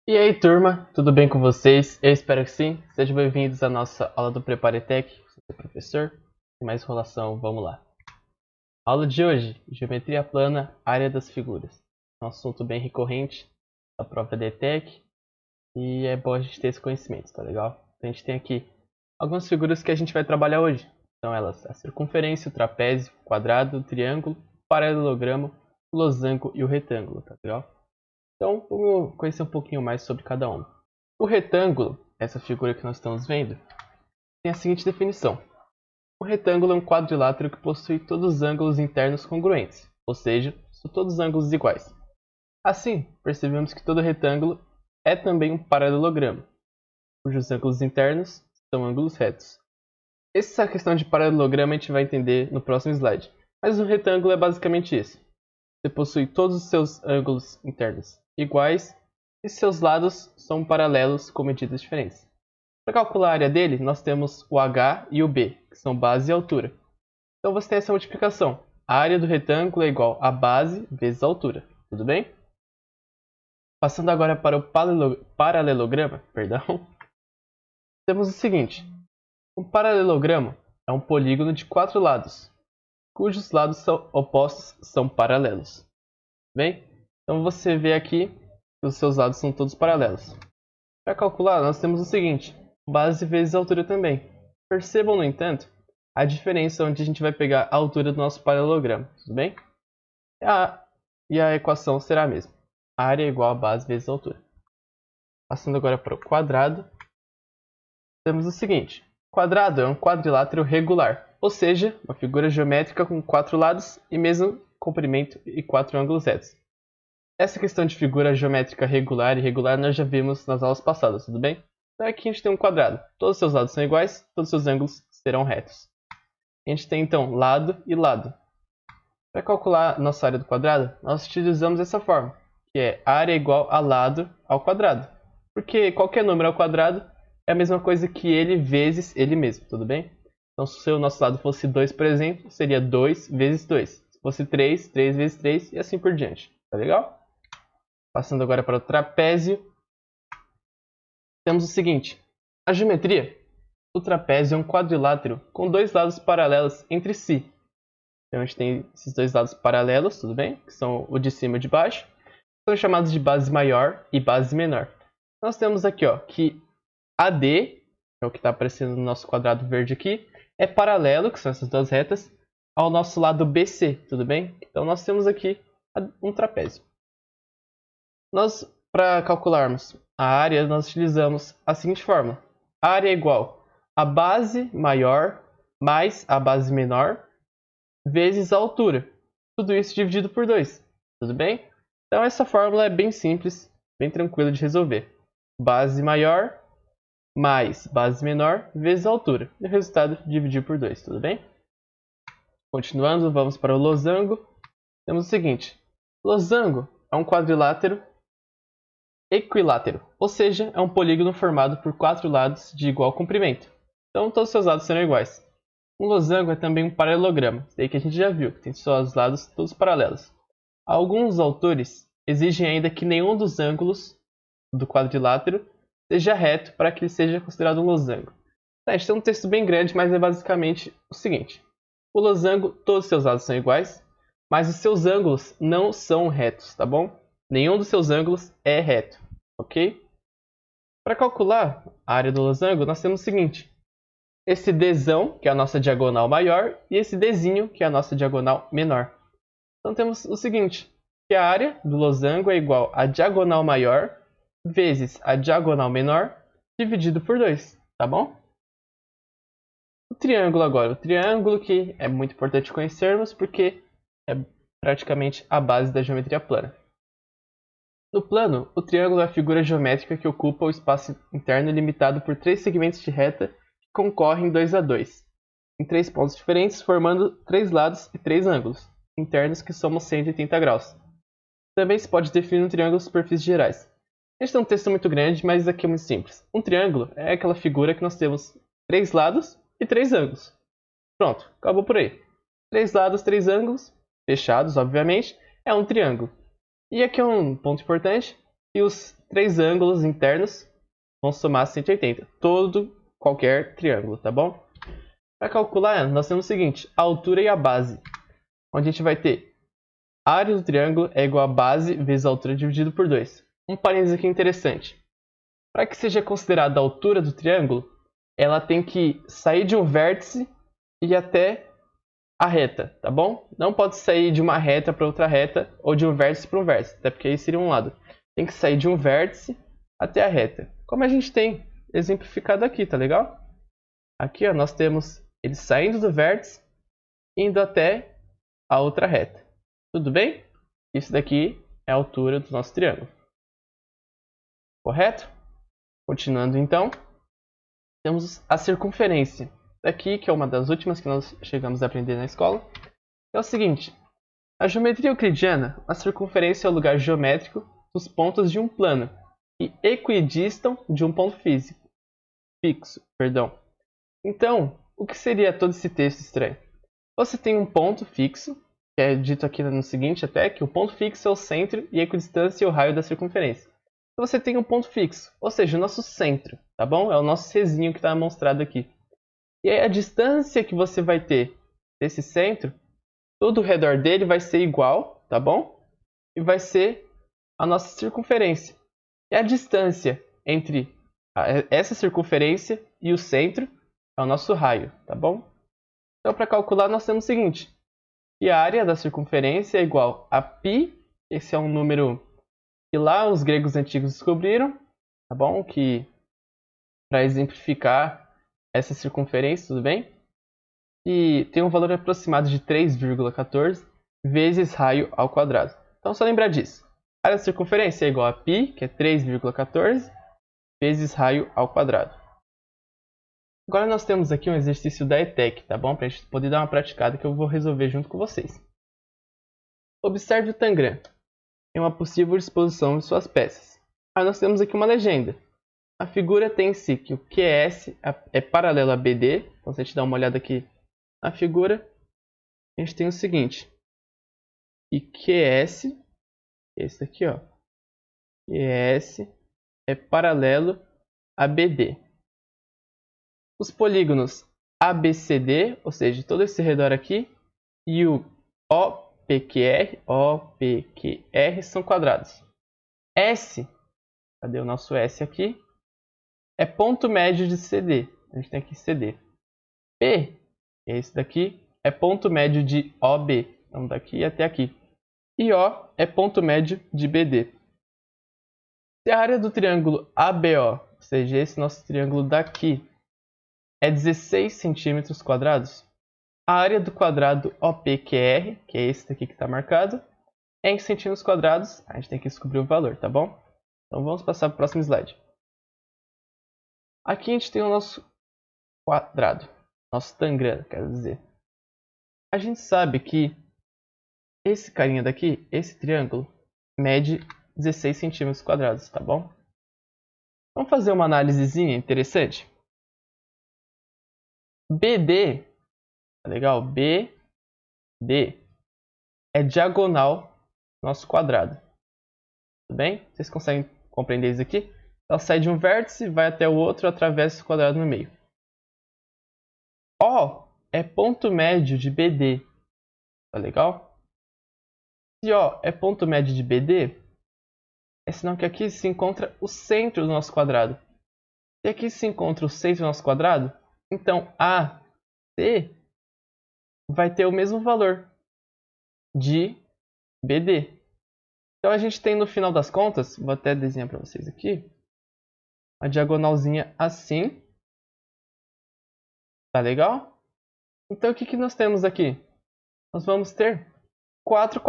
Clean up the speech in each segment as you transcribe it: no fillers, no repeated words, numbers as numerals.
E aí, turma, tudo bem com vocês? Eu espero que sim. Sejam bem-vindos à nossa aula do Preparetec. Sou seu professor. Sem mais enrolação, vamos lá. Aula de hoje: Geometria plana, área das figuras. Um assunto bem recorrente da prova da ETEC e é bom a gente ter esse conhecimento, tá legal? Então, a gente tem aqui algumas figuras que a gente vai trabalhar hoje. São elas a circunferência, o trapézio, o quadrado, o triângulo, o paralelogramo, o losango e o retângulo, tá legal? Então, vamos conhecer um pouquinho mais sobre cada um. O retângulo, essa figura que nós estamos vendo, tem a seguinte definição. O retângulo é um quadrilátero que possui todos os ângulos internos congruentes, ou seja, são todos os ângulos iguais. Assim, percebemos que todo retângulo é também um paralelogramo, cujos ângulos internos são ângulos retos. Essa questão de paralelogramo a gente vai entender no próximo slide, mas o retângulo é basicamente isso. Você possui todos os seus ângulos internos iguais e seus lados são paralelos com medidas diferentes. Para calcular a área dele, nós temos o h e o b, que são base e altura. Então você tem essa multiplicação. A área do retângulo é igual a base vezes a altura. Tudo bem? Passando agora para o paralelograma, temos o seguinte. Um paralelogramo é um polígono de 4 lados, cujos lados opostos são paralelos. Bem? Então você vê aqui que os seus lados são todos paralelos. Para calcular, nós temos o seguinte, base vezes a altura também. Percebam, no entanto, a diferença onde a gente vai pegar a altura do nosso paralelogramo, tudo bem? E a equação será a mesma. A área é igual a base vezes a altura. Passando agora para o quadrado, temos o seguinte. Quadrado é um quadrilátero regular, ou seja, uma figura geométrica com 4 lados e mesmo comprimento e 4 ângulos retos. Essa questão de figura geométrica regular e irregular nós já vimos nas aulas passadas, tudo bem? Então aqui a gente tem um quadrado. Todos os seus lados são iguais, todos os seus ângulos serão retos. A gente tem então lado e lado. Para calcular nossa área do quadrado, nós utilizamos essa forma, que é área igual a lado ao quadrado. Porque qualquer número ao quadrado é a mesma coisa que ele vezes ele mesmo, tudo bem? Então se o nosso lado fosse 2, por exemplo, seria 2 vezes 2. Se fosse 3, 3 vezes 3 e assim por diante. Tá legal? Passando agora para o trapézio, temos o seguinte. A geometria, o trapézio é um quadrilátero com dois lados paralelos entre si. Então a gente tem esses dois lados paralelos, tudo bem? Que são o de cima e o de baixo. São chamados de base maior e base menor. Nós temos aqui ó, que AD, que é o que está aparecendo no nosso quadrado verde aqui, é paralelo, que são essas duas retas, ao nosso lado BC, tudo bem? Então nós temos aqui um trapézio. Para calcularmos a área, nós utilizamos a seguinte fórmula. A área é igual a base maior mais a base menor vezes a altura. Tudo isso dividido por 2. Tudo bem? Então essa fórmula é bem simples, bem tranquila de resolver. Base maior mais base menor vezes a altura. E o resultado dividir por 2. Tudo bem? Continuando, vamos para o losango. Temos o seguinte. Losango é um quadrilátero equilátero, ou seja, é um polígono formado por 4 lados de igual comprimento. Então, todos os seus lados serão iguais. Um losango é também um paralelogramo, daí que a gente já viu, que tem seus lados todos paralelos. Alguns autores exigem ainda que nenhum dos ângulos do quadrilátero seja reto para que ele seja considerado um losango. A gente tem um texto bem grande, mas é basicamente o seguinte. O losango, todos os seus lados são iguais, mas os seus ângulos não são retos, tá bom? Nenhum dos seus ângulos é reto, ok? Para calcular a área do losango, nós temos o seguinte. Esse Dzão, que é a nossa diagonal maior, e esse Dzinho, que é a nossa diagonal menor. Então temos o seguinte, que a área do losango é igual a diagonal maior vezes a diagonal menor dividido por 2, tá bom? O triângulo agora. O triângulo que é muito importante conhecermos porque é praticamente a base da geometria plana. No plano, o triângulo é a figura geométrica que ocupa o espaço interno limitado por 3 segmentos de reta que concorrem 2 a 2, em 3 pontos diferentes, formando 3 lados e 3 ângulos internos que somam 180 graus. Também se pode definir um triângulo superfícies gerais. Este é um texto muito grande, mas isso aqui é muito simples. Um triângulo é aquela figura que nós temos 3 lados e 3 ângulos. Pronto, acabou por aí. 3 lados, 3 ângulos, fechados, obviamente, é um triângulo. E aqui é um ponto importante, E os 3 ângulos internos vão somar 180. Qualquer triângulo, tá bom? Para calcular, nós temos o seguinte, a altura e a base. Onde a gente vai ter a área do triângulo é igual a base vezes a altura dividido por 2. Um parênteses aqui interessante. Para que seja considerada a altura do triângulo, ela tem que sair de um vértice e ir até a reta, tá bom? Não pode sair de uma reta para outra reta ou de um vértice para um vértice, até porque aí seria um lado. Tem que sair de um vértice até a reta, como a gente tem exemplificado aqui, tá legal? Aqui ó, nós temos ele saindo do vértice, indo até a outra reta. Tudo bem? Isso daqui é a altura do nosso triângulo. Correto? Continuando então, temos a circunferência. Daqui, que é uma das últimas que nós chegamos a aprender na escola, é o seguinte. Na geometria euclidiana, a circunferência é o lugar geométrico dos pontos de um plano que equidistam de um ponto fixo. Então, o que seria todo esse texto estranho? Você tem um ponto fixo, que é dito aqui no seguinte até, que o ponto fixo é o centro e a equidistância é o raio da circunferência. Então você tem um ponto fixo, ou seja, o nosso centro, tá bom? É o nosso Czinho que está mostrado aqui. E aí a distância que você vai ter desse centro, todo o redor dele vai ser igual, tá bom? E vai ser a nossa circunferência. E a distância entre essa circunferência e o centro é o nosso raio, tá bom? Então, para calcular, nós temos o seguinte. Que a área da circunferência é igual a π, esse é um número que lá os gregos antigos descobriram, tá bom? Que para exemplificar essa circunferência, tudo bem? E tem um valor aproximado de 3,14 vezes raio ao quadrado. Então, só lembrar disso. A área da circunferência é igual a π, que é 3,14, vezes raio ao quadrado. Agora nós temos aqui um exercício da ETEC, tá bom? Para a gente poder dar uma praticada que eu vou resolver junto com vocês. Observe o tangram. Tem uma possível disposição de suas peças. Aí nós temos aqui uma legenda. A figura tem em si que o QS é paralelo a BD. Então, se a gente dá uma olhada aqui na figura, a gente tem o seguinte. E QS, esse aqui, ó. QS é paralelo a BD. Os polígonos ABCD, ou seja, todo esse redor aqui, e o OPQR são quadrados. S, cadê o nosso S aqui? É ponto médio de CD. A gente tem aqui CD. P, esse daqui, é ponto médio de OB. Então, daqui até aqui. E O é ponto médio de BD. Se a área do triângulo ABO, ou seja, esse nosso triângulo daqui, é 16 centímetros quadrados, a área do quadrado OPQR, que é esse daqui que está marcado, é em centímetros quadrados. A gente tem que descobrir o valor, tá bom? Então vamos passar para o próximo slide. Aqui a gente tem o nosso quadrado, nosso tangram, quer dizer. A gente sabe que esse carinha daqui, esse triângulo, mede 16 centímetros quadrados, tá bom? Vamos fazer uma análisezinha interessante? BD, tá legal? BD é diagonal nosso quadrado. Tudo bem? Vocês conseguem compreender isso aqui? Ela sai de um vértice, vai até o outro, atravessa o quadrado no meio. O é ponto médio de BD. Tá legal? Se O é ponto médio de BD, é sinal que aqui se encontra o centro do nosso quadrado. Se aqui se encontra o centro do nosso quadrado, então AC vai ter o mesmo valor de BD. Então a gente tem no final das contas, vou até desenhar para vocês aqui, a diagonalzinha assim. Tá legal? Então o que nós temos aqui? Nós vamos ter 4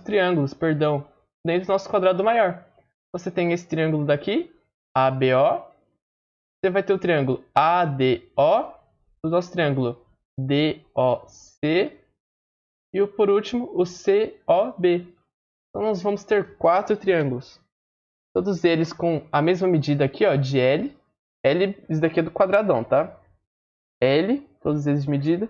triângulos, dentro do nosso quadrado maior. Você tem esse triângulo daqui, ABO. Você vai ter o triângulo ADO, o nosso triângulo DOC e por último o COB. Então nós vamos ter 4 triângulos. Todos eles com a mesma medida aqui, ó, de L. L, isso daqui é do quadradão, tá? L, todos eles de medida,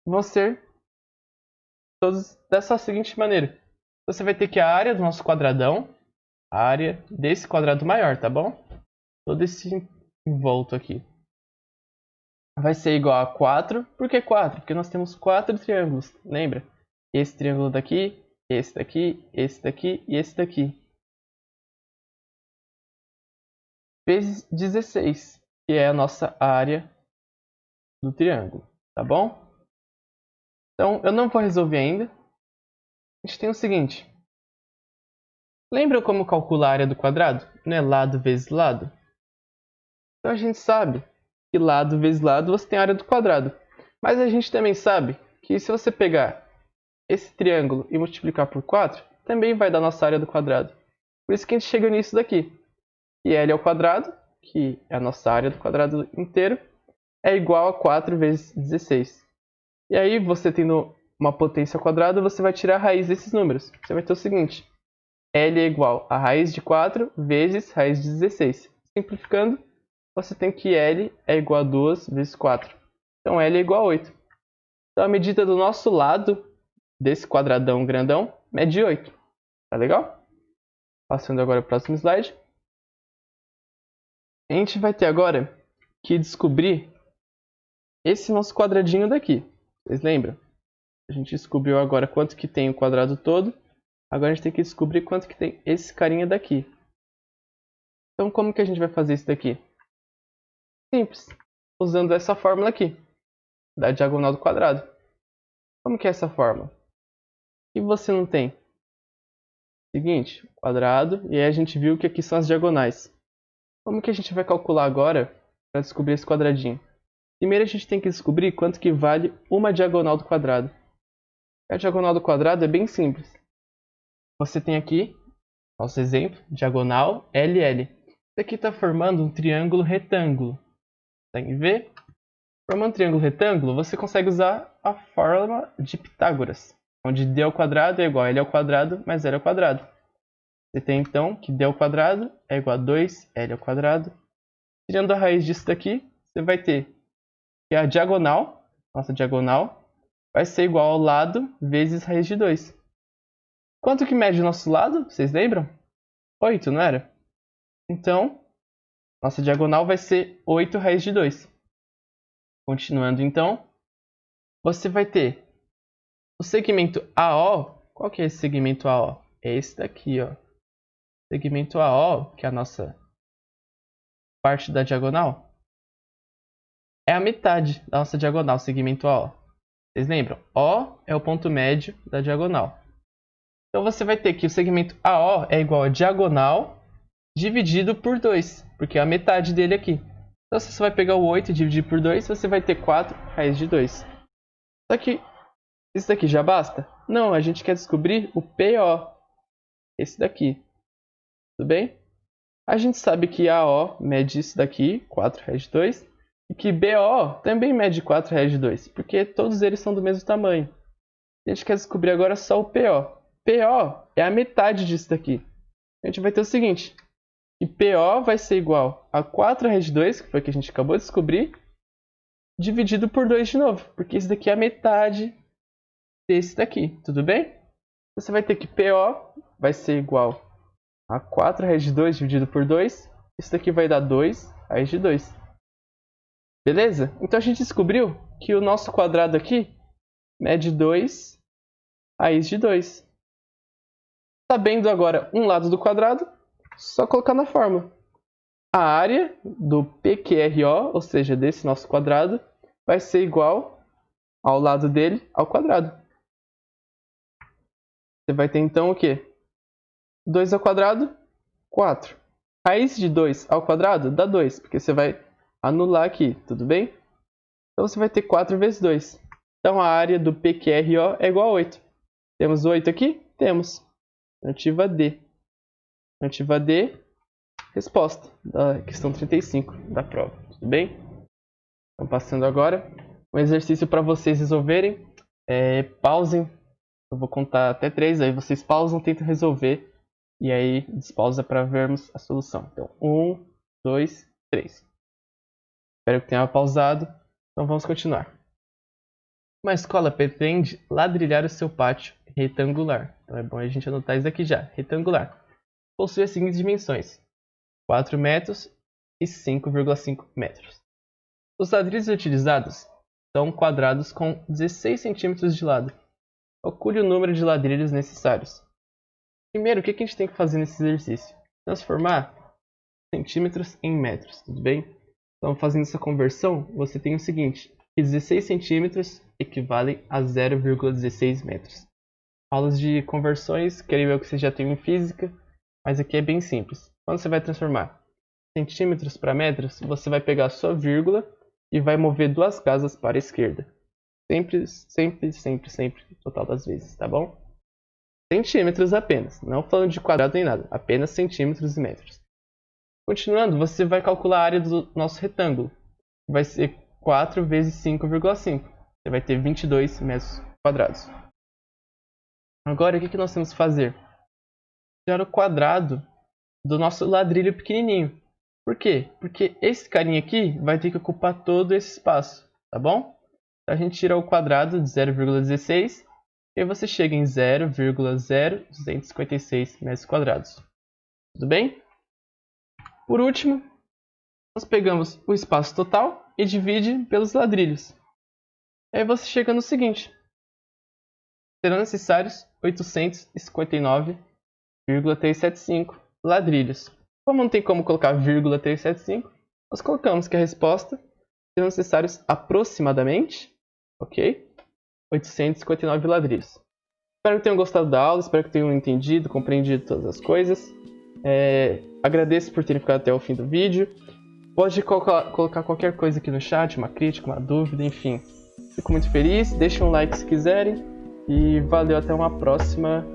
vão ser todos dessa seguinte maneira. Você vai ter que a área do nosso quadradão, área desse quadrado maior, tá bom? Todo esse envolto aqui vai ser igual a 4. Por que 4? Porque nós temos 4 triângulos, lembra? Esse triângulo daqui, esse daqui, esse daqui e esse daqui. Vezes 16, que é a nossa área do triângulo, tá bom? Então, eu não vou resolver ainda. A gente tem o seguinte. Lembra como calcular a área do quadrado? Não é lado vezes lado? Então, a gente sabe que lado vezes lado você tem a área do quadrado. Mas a gente também sabe que se você pegar esse triângulo e multiplicar por 4, também vai dar nossa área do quadrado. Por isso que a gente chega nisso daqui. E L ao quadrado, que é a nossa área do quadrado inteiro, é igual a 4 vezes 16. E aí, você tendo uma potência ao quadrado, você vai tirar a raiz desses números. Você vai ter o seguinte. L é igual a raiz de 4 vezes raiz de 16. Simplificando, você tem que L é igual a 2 vezes 4. Então, L é igual a 8. Então, a medida do nosso lado desse quadradão grandão mede 8. Tá legal? Passando agora para o próximo slide. A gente vai ter agora que descobrir esse nosso quadradinho daqui. Vocês lembram? A gente descobriu agora quanto que tem o quadrado todo. Agora a gente tem que descobrir quanto que tem esse carinha daqui. Então, como que a gente vai fazer isso daqui? Simples. Usando essa fórmula aqui, da diagonal do quadrado. Como que é essa fórmula? E você não tem? Seguinte, quadrado, e aí a gente viu que aqui são as diagonais. Como que a gente vai calcular agora para descobrir esse quadradinho? Primeiro a gente tem que descobrir quanto que vale uma diagonal do quadrado. A diagonal do quadrado é bem simples. Você tem aqui, nosso exemplo, diagonal LL. Isso aqui está formando um triângulo retângulo. Consegue ver? Formando um triângulo retângulo, você consegue usar a fórmula de Pitágoras, onde d ao quadrado é igual a L ao quadrado mais L ao quadrado. Você tem então que d ao quadrado é igual a 2L ao quadrado. Tirando a raiz disso daqui, você vai ter que a diagonal, nossa diagonal, vai ser igual ao lado vezes raiz de 2. Quanto que mede o nosso lado? Vocês lembram? 8, não era? Então, nossa diagonal vai ser 8 raiz de 2. Continuando então, você vai ter o segmento AO. Qual que é esse segmento AO? É esse daqui, ó. Segmento AO, que é a nossa parte da diagonal, é a metade da nossa diagonal, segmento AO. Vocês lembram? O é o ponto médio da diagonal. Então você vai ter que o segmento AO é igual a diagonal dividido por 2, porque é a metade dele aqui. Então você vai pegar o 8 e dividir por 2, você vai ter 4 raiz de 2. Só que isso daqui já basta? Não, a gente quer descobrir o PO. Esse daqui. Tudo bem? A gente sabe que AO mede isso daqui, 4 raiz de 2. E que BO também mede 4 raiz de 2, porque todos eles são do mesmo tamanho. A gente quer descobrir agora só o PO. PO é a metade disso daqui. A gente vai ter o seguinte. E PO vai ser igual a 4 raiz de 2, que foi o que a gente acabou de descobrir, dividido por 2 de novo, porque esse daqui é a metade desse daqui, tudo bem? Você vai ter que PO vai ser igual a 4 raiz de 2 dividido por 2. Isso daqui vai dar 2 raiz de 2. Beleza? Então a gente descobriu que o nosso quadrado aqui mede 2 raiz de 2. Sabendo agora um lado do quadrado, só colocar na fórmula. A área do PQRO, ou seja, desse nosso quadrado, vai ser igual ao lado dele ao quadrado. Você vai ter então o quê? 2 ao quadrado, 4. Raiz de 2 ao quadrado dá 2, porque você vai anular aqui, tudo bem? Então você vai ter 4 vezes 2. Então a área do PQRO é igual a 8. Temos 8 aqui? Temos. Alternativa D. Alternativa D, resposta da questão 35 da prova. Tudo bem? Então passando agora, um exercício para vocês resolverem. Pausem. Eu vou contar até 3, aí vocês pausam, tentam resolver. E aí despausa para vermos a solução. Então, 1, 2, 3. Espero que tenha pausado. Então vamos continuar. Uma escola pretende ladrilhar o seu pátio retangular. Então é bom a gente anotar isso aqui já. Retangular. possui as seguintes dimensões: 4 metros e 5,5 metros. Os ladrilhos utilizados são quadrados com 16 centímetros de lado. Calcule o número de ladrilhos necessários. Primeiro, o que a gente tem que fazer nesse exercício? Transformar centímetros em metros, tudo bem? Então, fazendo essa conversão, você tem o seguinte, que 16 centímetros equivalem a 0,16 metros. Aulas de conversões, creio eu que você já tem em física, mas aqui é bem simples. Quando você vai transformar centímetros para metros, você vai pegar a sua vírgula e vai mover 2 casas para a esquerda. Sempre, total das vezes, tá bom? Centímetros apenas, não falando de quadrado nem nada, apenas centímetros e metros. Continuando, você vai calcular a área do nosso retângulo. Vai ser 4 vezes 5,5. Você vai ter 22 metros quadrados. Agora, o que nós temos que fazer? Tirar o quadrado do nosso ladrilho pequenininho. Por quê? Porque esse carinha aqui vai ter que ocupar todo esse espaço, tá bom? Então, a gente tira o quadrado de 0,16 e aí você chega em 0,0256 metros quadrados. Tudo bem? Por último, nós pegamos o espaço total e divide pelos ladrilhos. Aí você chega no seguinte: serão necessários 859,375 ladrilhos. Como não tem como colocar 0,375, nós colocamos que a resposta serão necessários aproximadamente, ok? 859 ladrilhos. Espero que tenham gostado da aula, espero que tenham entendido, compreendido todas as coisas. Agradeço por terem ficado até o fim do vídeo. Pode colocar qualquer coisa aqui no chat, uma crítica, uma dúvida, enfim. Fico muito feliz, deixem um like se quiserem. E valeu, até uma próxima.